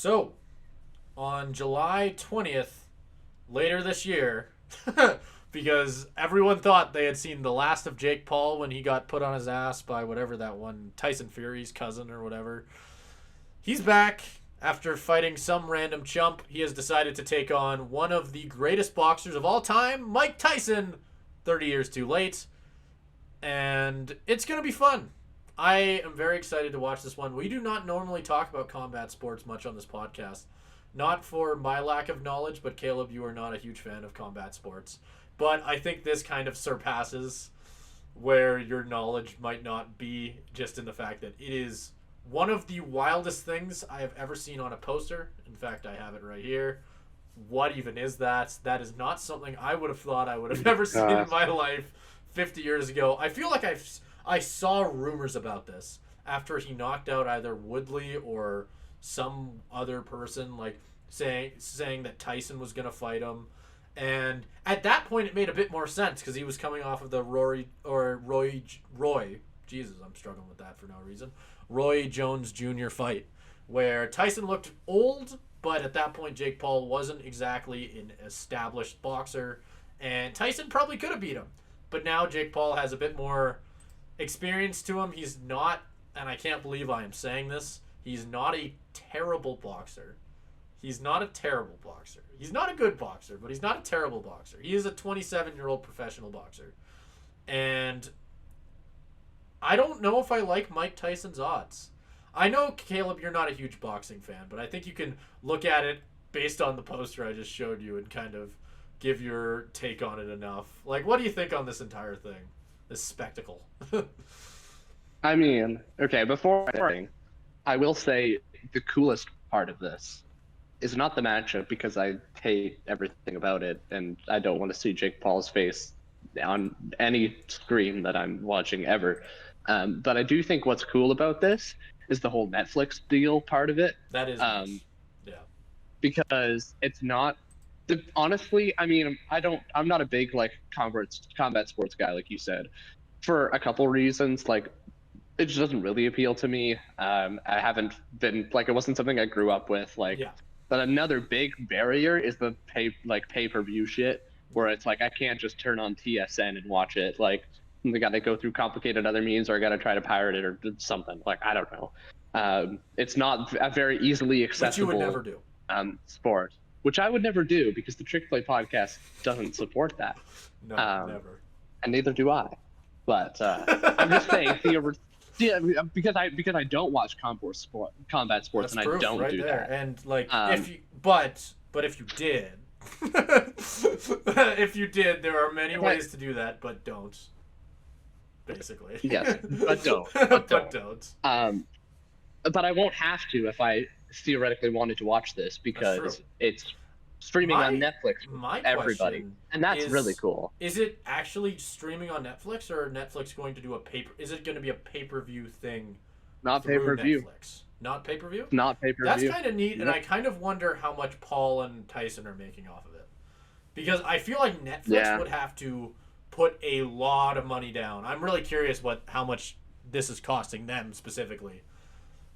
So, on July 20th, later this year, because everyone thought they had seen the last of Jake Paul when he got put on his ass by whatever that one, Tyson Fury's cousin or whatever. He's back after fighting some random chump. He has decided to take on one of the greatest boxers of all time, Mike Tyson, 30 years too late. And it's going to be fun. I am very excited to watch this one. We do not normally talk about combat sports much on this podcast. Not for my lack of knowledge, but Caleb, you are not a huge fan of combat sports. But I think this kind of surpasses where your knowledge might not be, just in the fact that it is one of the wildest things I have ever seen on a poster. In fact, I have it right here. What even is that? That is not something I would have thought I would have ever seen in my life 50 years ago. I feel like I saw rumors about this after he knocked out either Woodley or some other person, like saying that Tyson was going to fight him. And at that point, it made a bit more sense because he was coming off of the Roy. Jesus, I'm struggling with that for no reason. Roy Jones Jr. fight, where Tyson looked old, but at that point, Jake Paul wasn't exactly an established boxer, and Tyson probably could have beat him. But now Jake Paul has a bit more experience to him. He's not, and I can't believe I am saying this, he's not a terrible boxer. He's not a terrible boxer. He's not a good boxer, but he's not a terrible boxer. He is a 27-year-old professional boxer. And I don't know if I like Mike Tyson's odds. I know, Caleb, you're not a huge boxing fan, but I think you can look at it based on the poster I just showed you and kind of give your take on it enough. Like, what do you think on this entire thing? This spectacle? I mean, okay, before anything, I will say the coolest part of this is not the matchup because I hate everything about it and I don't want to see Jake Paul's face on any screen that I'm watching ever. But I do think what's cool about this is the whole Netflix deal part of it. That is nice. Yeah. Because it's not honestly, I mean, I'm not a big like combat sports guy like you said, for a couple reasons. Like, it just doesn't really appeal to me. I haven't been like, it wasn't something I grew up with. Like, Yeah. but another big barrier is the pay-per-view shit, where it's like I can't just turn on TSN and watch it. Like, we got to go through complicated other means, or I got to try to pirate it or something. Like, I don't know. It's not a very easily accessible. Which you would never do. Sport, which I would never do because the Trick Play podcast doesn't support that. No, never. And neither do I. But I'm just saying, yeah, because I don't watch combat sports, That's and I proof don't right do there. that. And like, but if you did, if you did, there are many ways to do that, but don't. Basically. Yes, but don't. But don't. But I won't have to if I theoretically wanted to watch this because it's streaming on Netflix for everybody, and that's really cool. Is it actually streaming on Netflix, or Netflix going to do a paper? Is it going to be a pay-per-view thing? Not pay-per-view. Netflix? Not pay-per-view. Not pay-per-view. That's kind of neat, and I kind of wonder how much Paul and Tyson are making off of it, because I feel like Netflix would have to put a lot of money down. I'm really curious how much this is costing them specifically.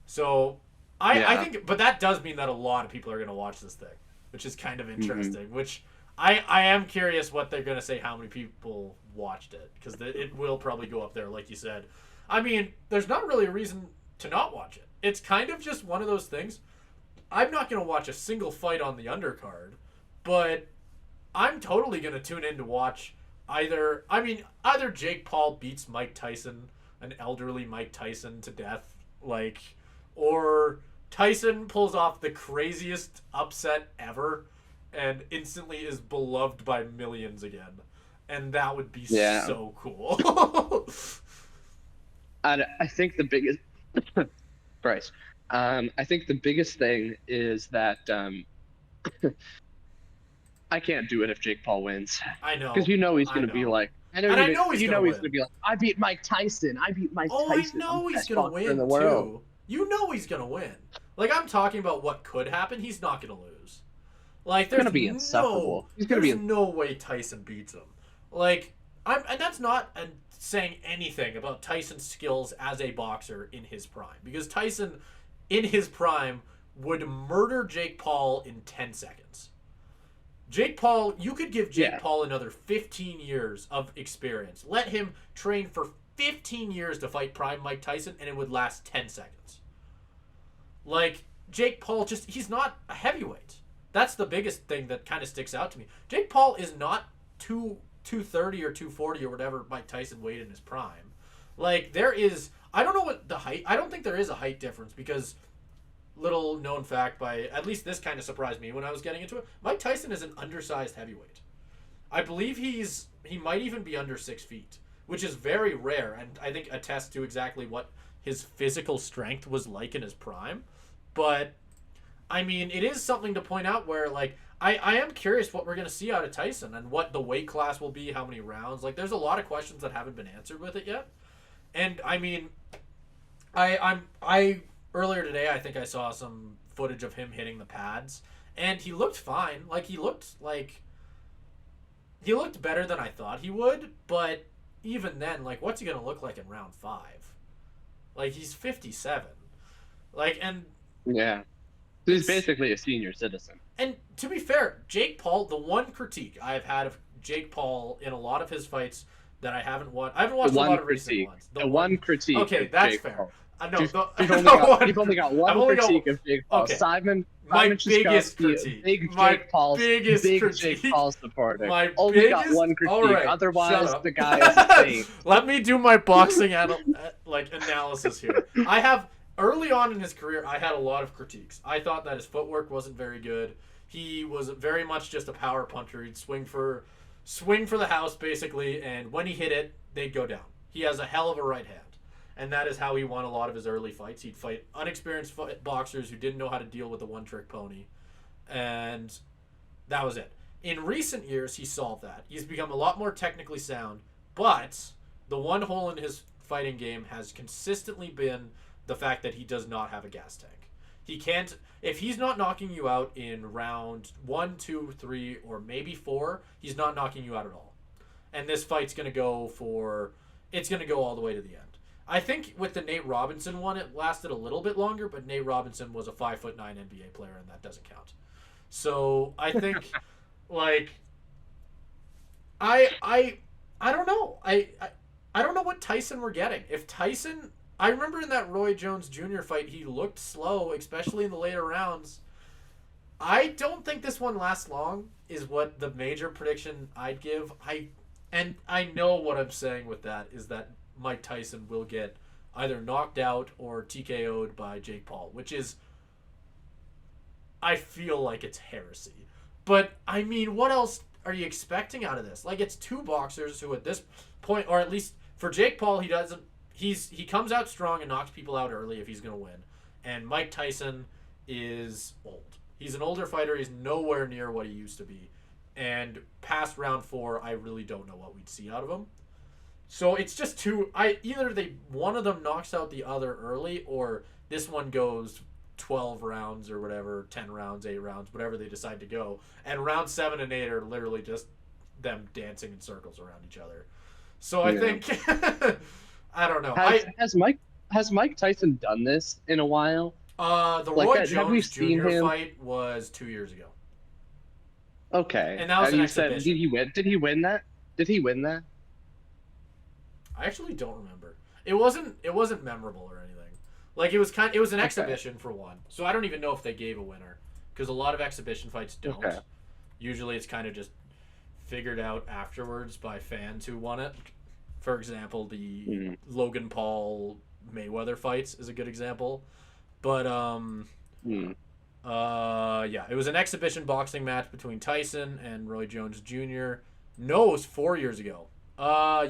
So I think, but that does mean that a lot of people are going to watch this thing, which is kind of interesting. Mm-hmm. Which I am curious what they're going to say, how many people watched it, because it will probably go up there, like you said. I mean, there's not really a reason to not watch it. It's kind of just one of those things. I'm not going to watch a single fight on the undercard, but I'm totally going to tune in to watch either Jake Paul beats Mike Tyson, an elderly Mike Tyson, to death, like, or Tyson pulls off the craziest upset ever and instantly is beloved by millions again. And that would be so cool. And I think the biggest Bryce, I think the biggest thing is that I can't do it if Jake Paul wins. I know. Because he's going to be like, I know he's going to be like, I beat Mike Tyson. Oh, I know he's going to win, too. You know he's going to win. Like, I'm talking about what could happen. He's not going to lose. Like, there's going to be insufferable. There's no way Tyson beats him. Like, and that's not saying anything about Tyson's skills as a boxer in his prime. Because Tyson, in his prime, would murder Jake Paul in 10 seconds. Jake Paul, you could give Jake Paul another 15 years of experience. Let him train for 15 years to fight prime Mike Tyson, and it would last 10 seconds. Like, Jake Paul he's not a heavyweight. That's the biggest thing that kind of sticks out to me. Jake Paul is not 230 or 240 or whatever Mike Tyson weighed in his prime. Like, I don't know what the height, I don't think there is a height difference because, little known fact at least this kind of surprised me when I was getting into it, Mike Tyson is an undersized heavyweight. I believe he might even be under 6 feet, which is very rare, and I think attests to exactly what his physical strength was like in his prime. But, I mean, it is something to point out where, like, I am curious what we're going to see out of Tyson and what the weight class will be, how many rounds. Like, there's a lot of questions that haven't been answered with it yet. And, I mean, I earlier today, I think I saw some footage of him hitting the pads, and he looked fine. Like, he looked better than I thought he would, but even then, like, what's he going to look like in round 5? Like, he's 57. Like, and... Yeah. He's basically a senior citizen. And to be fair, Jake Paul, the one critique I've had of Jake Paul in a lot of his fights that I haven't watched a lot of recent ones. The one critique. Okay, that's Jake fair. Paul. You've only got one critique of Jake Paul. Okay. Simon biggest critique. Big Jake Paul supporter. Only got one critique. Right, otherwise, the guy is insane. Let me do my boxing analysis here. I have early on in his career, I had a lot of critiques. I thought that his footwork wasn't very good. He was very much just a power puncher. He'd swing for the house basically, and when he hit it, they'd go down. He has a hell of a right hand. And that is how he won a lot of his early fights. He'd fight unexperienced boxers who didn't know how to deal with the one-trick pony. And that was it. In recent years, he solved that. He's become a lot more technically sound. But the one hole in his fighting game has consistently been the fact that he does not have a gas tank. He can't... If he's not knocking you out in round 1, 2, 3, or maybe 4, he's not knocking you out at all. And this fight's going to go it's going to go all the way to the end. I think with the Nate Robinson one, it lasted a little bit longer, but Nate Robinson was a 5'9" NBA player, and that doesn't count. So I think, like, I don't know. I don't know what Tyson we're getting. If Tyson, I remember in that Roy Jones Jr. fight, he looked slow, especially in the later rounds. I don't think this one lasts long, is what the major prediction I'd give. I know what I'm saying with that is that Mike Tyson will get either knocked out or TKO'd by Jake Paul, which is, I feel like it's heresy. But, I mean, what else are you expecting out of this? Like, it's two boxers who at this point, or at least for Jake Paul, he comes out strong and knocks people out early if he's going to win. And Mike Tyson is old. He's an older fighter. He's nowhere near what he used to be. And past round 4, I really don't know what we'd see out of him. So it's just either one of them knocks out the other early, or this one goes 12 rounds or whatever, 10 rounds, 8 rounds, whatever they decide to go. And round 7 and 8 are literally just them dancing in circles around each other. So I think, I don't know. Has Mike Tyson done this in a while? The Roy Jones Jr. fight was 2 years ago. Okay. And that was an exhibition. Did he win that? Did he win that? I actually don't remember. It wasn't memorable or anything. Like, it was an exhibition for one. So I don't even know if they gave a winner, because a lot of exhibition fights don't. Okay. Usually it's kind of just figured out afterwards by fans who won it. For example, the Logan Paul Mayweather fights is a good example. But it was an exhibition boxing match between Tyson and Roy Jones Jr. No, it was 4 years ago.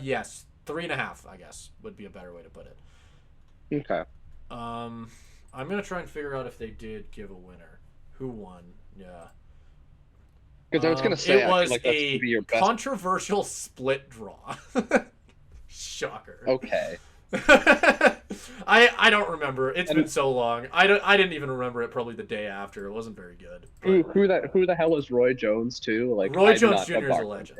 Yes. 3.5, I guess, would be a better way to put it. Okay. I'm gonna try and figure out if they did give a winner. Who won? Yeah. Because I was gonna say it was a controversial split draw. Shocker. Okay. I don't remember. It's been so long. I didn't even remember it. Probably the day after. It wasn't very good. Who the hell is Roy Jones too? Like, Roy Jones Jr. is a legend.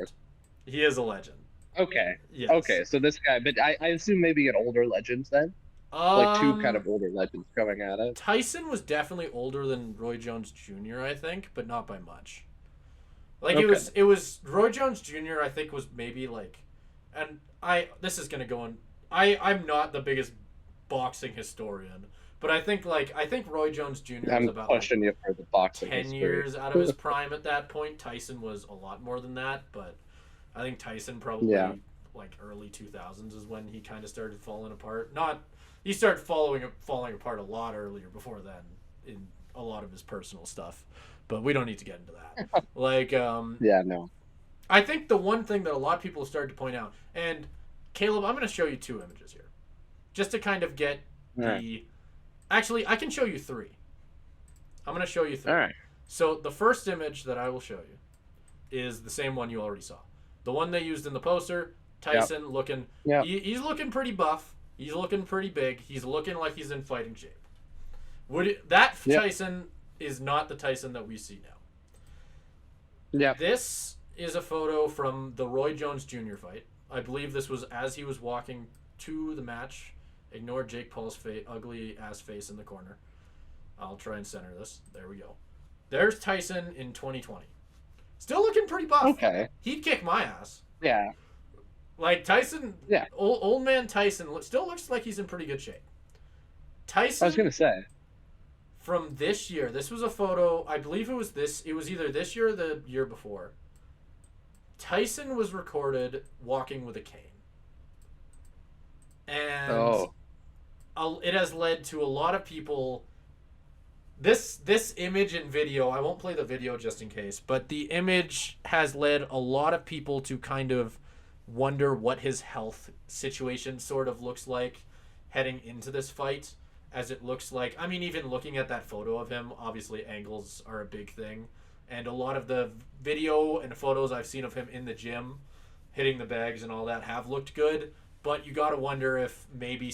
He is a legend. Okay. Yes. Okay, so this guy, but I assume maybe an older legend then? Like two kind Um, of older legends going at it. Tyson was definitely older than Roy Jones Jr., I think, but not by much. Like Okay. it was Roy Jones Jr. I think was maybe like, and I this is gonna go in. I'm not the biggest boxing historian, but I think Roy Jones Jr. was I'm about like questioning you for the boxing 10 history. years out of his prime at that point. Tyson was a lot more than that, but I think Tyson Yeah. probably like early 2000s is when he kind of started falling apart. Not he started falling apart a lot earlier before then in a lot of his personal stuff, but we don't need to get into that. Like Yeah, no. I think the one thing that a lot of people have started to point out, and Caleb, I'm going to show you two images here, just to kind of get All right. the. Actually, I can show you three. I'm going to show you three. All right. So the first image that I will show you is the same one you already saw. The one they used in the poster. Tyson looking. Yep. He's looking pretty buff. He's looking pretty big. He's looking like he's in fighting shape. Yep. Tyson is not the Tyson that we see now. Yeah. This is a photo from the Roy Jones Jr. fight. I believe this was as he was walking to the match. Ignore Jake Paul's ugly ass face in the corner. I'll try and center this. There we go. There's Tyson in 2020. Still looking pretty buff. Okay. He'd kick my ass. Yeah. Like Tyson, Yeah. old man Tyson still looks like he's in pretty good shape. Tyson I was gonna say. from this year. This was a photo. I believe it was this. It was either this year or the year before. Tyson was recorded walking with a cane, and it has led to a lot of people. This image and video. I won't play the video just in case, but the image has led a lot of people to kind of wonder what his health situation sort of looks like heading into this fight, as it looks like. I mean, even looking at that photo of him, obviously angles are a big thing, and a lot of the video and photos I've seen of him in the gym hitting the bags and all that have looked good, but you got to wonder if maybe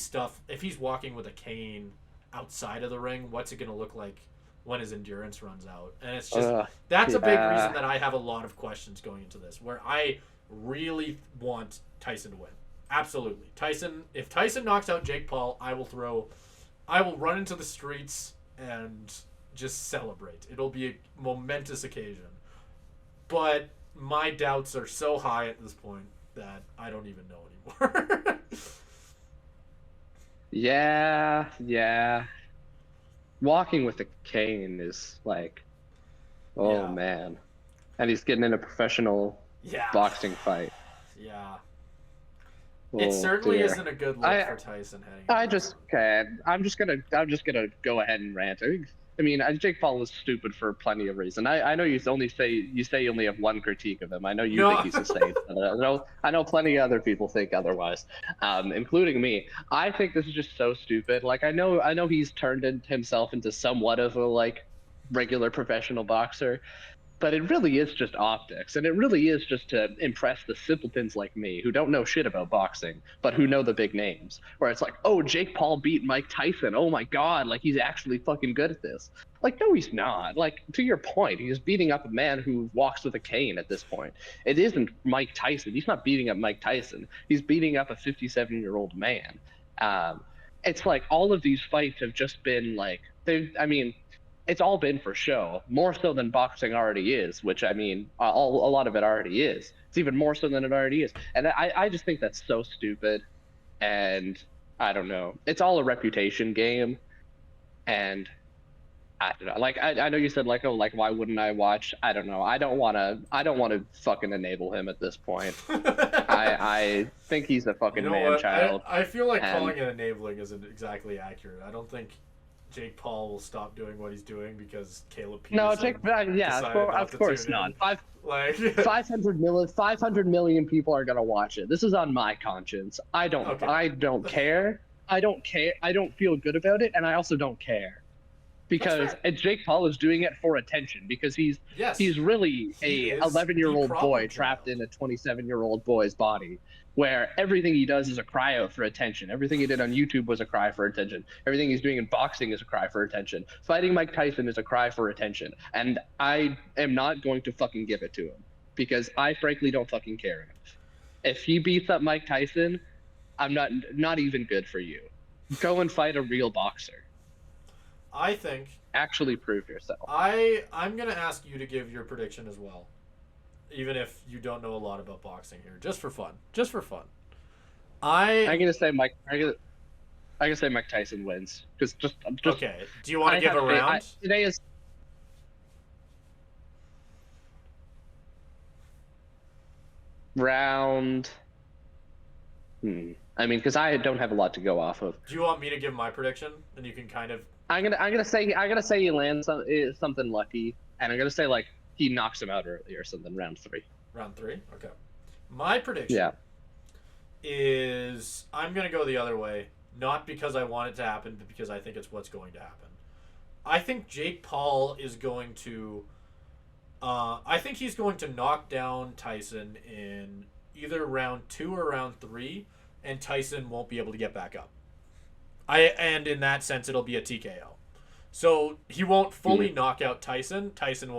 if he's walking with a cane outside of the ring, what's it going to look like when his endurance runs out? And it's just that's a big reason that I have a lot of questions going into this, where I really want Tyson to win. Absolutely. If Tyson knocks out Jake Paul, I will run into the streets and just celebrate. It'll be a momentous occasion. But my doubts are so high at this point that I don't even know anymore. Yeah. Walking with a cane is like, oh Yeah. man. And he's getting in a professional boxing fight. Yeah. Oh, It certainly dear. isn't a good look for Tyson heading. I'm just gonna go ahead and rant. I mean, Jake Paul is stupid for plenty of reason. I know you say you only have one critique of him. I know you think he's a saint. I know plenty of other people think otherwise, including me. I think this is just so stupid. Like I know he's turned himself into somewhat of a like regular professional boxer, but it really is just optics, and it really is just to impress the simpletons like me who don't know shit about boxing, but who know the big names. Where it's like, oh, Jake Paul beat Mike Tyson. Oh my god, like he's actually fucking good at this. Like, no, he's not. Like, to your point, he's beating up a man who walks with a cane at this point. It isn't Mike Tyson. He's not beating up Mike Tyson. He's beating up a 57-year-old man. It's like all of these fights have just been like, it's all been for show, more so than boxing already is, which I mean, a lot of it already is. It's even more so than it already is. And I just think that's so stupid. And I don't know. It's all a reputation game. And I don't know. Like, I know you said like, oh, like, why wouldn't I watch? I don't know. I don't want to fucking enable him at this point. I think he's a fucking man-child. I feel like calling it enabling isn't exactly accurate. I don't think Jake Paul will stop doing what he's doing because Caleb Peterson. No, of course not. 500 million people are gonna watch it. This is on my conscience. I don't care. I don't feel good about it, and I also don't care because Jake Paul is doing it for attention because he's really a 11-year-old boy trapped in a 27-year-old boy's body, where everything he does is a cry out for attention. Everything he did on YouTube was a cry for attention. Everything he's doing in boxing is a cry for attention. Fighting Mike Tyson is a cry for attention. And I am not going to fucking give it to him because I frankly don't fucking care enough. If he beats up Mike Tyson, I'm not even good for you. Go and fight a real boxer. I think Actually prove yourself. I'm gonna ask you to give your prediction as well, even if you don't know a lot about boxing here, just for fun. Just for fun. I'm I gonna say Mike. I'm gonna say Mike Tyson wins because just okay. Do you want to I give have a faith. round? Today is round. I mean, because I don't have a lot to go off of. Do you want me to give my prediction, and you can kind of I'm gonna say he lands something lucky, and I'm gonna say like he knocks him out early or something. Round 3. round 3? Okay. My prediction Yeah. is I'm gonna go the other way, not because I want it to happen, but because I think it's what's going to happen. I think Jake Paul is going to. I think he's going to knock down Tyson in either round 2 or round 3, and Tyson won't be able to get back up. And in that sense, it'll be a TKO. So he won't fully knock out Tyson. Tyson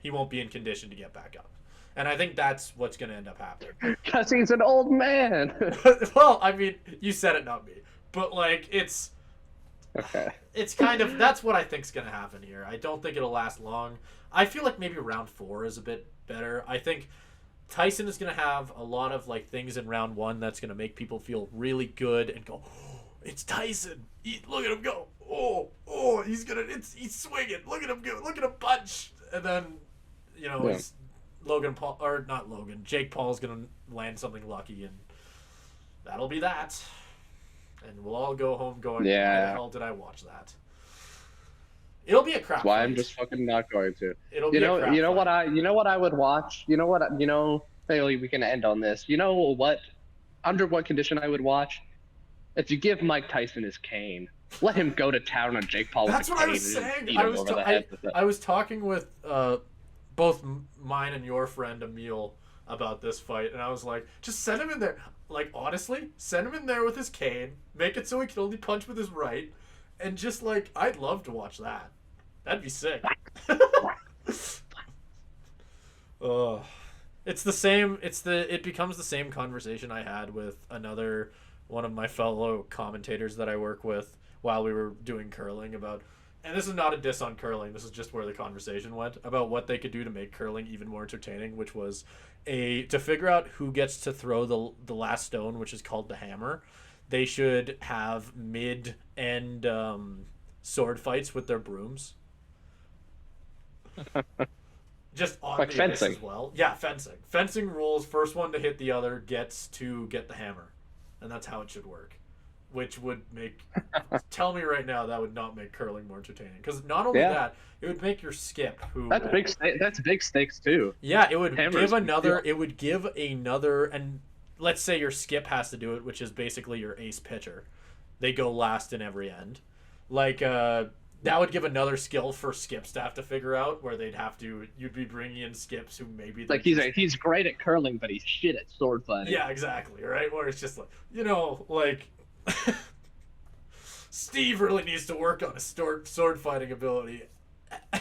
he won't be in condition to get back up. And I think that's what's going to end up happening. Because he's an old man. Well, I mean, you said it, not me. But like it's Okay. it's kind of that's what I think's going to happen here. I don't think it'll last long. I feel like maybe round 4 is a bit better. I think Tyson is going to have a lot of like things in round 1 that's going to make people feel really good and go, oh, it's Tyson. Look at him go. Oh, he's swinging. Look at him go. Look at him punch. And then, it's Logan Paul or not Logan. Jake Paul's going to land something lucky, and that'll be that. And we'll all go home going, Yeah. why the hell did I watch that? It'll be a crap That's why fight. I'm just fucking not going to. It'll be a crap You know fight. what I would watch. Bailey, we can end on this. You know what? Under what condition I would watch? If you give Mike Tyson his cane, let him go to town on Jake Paul. That's with what a I was cane and saying. beat him over the head with it. I was talking with both mine and your friend Emil about this fight, and I was like, just send him in there. Like, honestly, send him in there with his cane, make it so he can only punch with his right, and just like, I'd love to watch that. That'd be sick. It's the same. It becomes the same conversation I had with another one of my fellow commentators that I work with while we were doing curling about. And this is not a diss on curling. This is just where the conversation went about what they could do to make curling even more entertaining, which was to figure out who gets to throw the last stone, which is called the hammer. They should have mid-end sword fights with their brooms. Just on like the fencing. ice as well. Yeah, fencing. Fencing rules, first one to hit the other gets to get the hammer. And that's how it should work. Which would make... tell me right now that would not make curling more entertaining. Because not only that, it would make your skip, who... That's big stakes, too. Yeah, it would Hammers give another... And let's say your skip has to do it, which is basically your ace pitcher. They go last in every end. Like, that would give another skill for skips to have to figure out, where you'd be bringing in skips who maybe... Like, he's great at curling, but he's shit at sword fighting. Yeah, exactly, right? Where it's just like, like... Steve really needs to work on his sword fighting ability.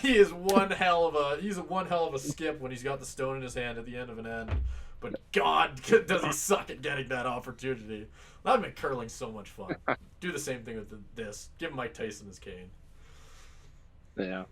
He is one hell of a skip when he's got the stone in his hand at the end of an end. But God, does he suck at getting that opportunity. That would make curling so much fun. Do the same thing with this. Give Mike Tyson his cane. Yeah.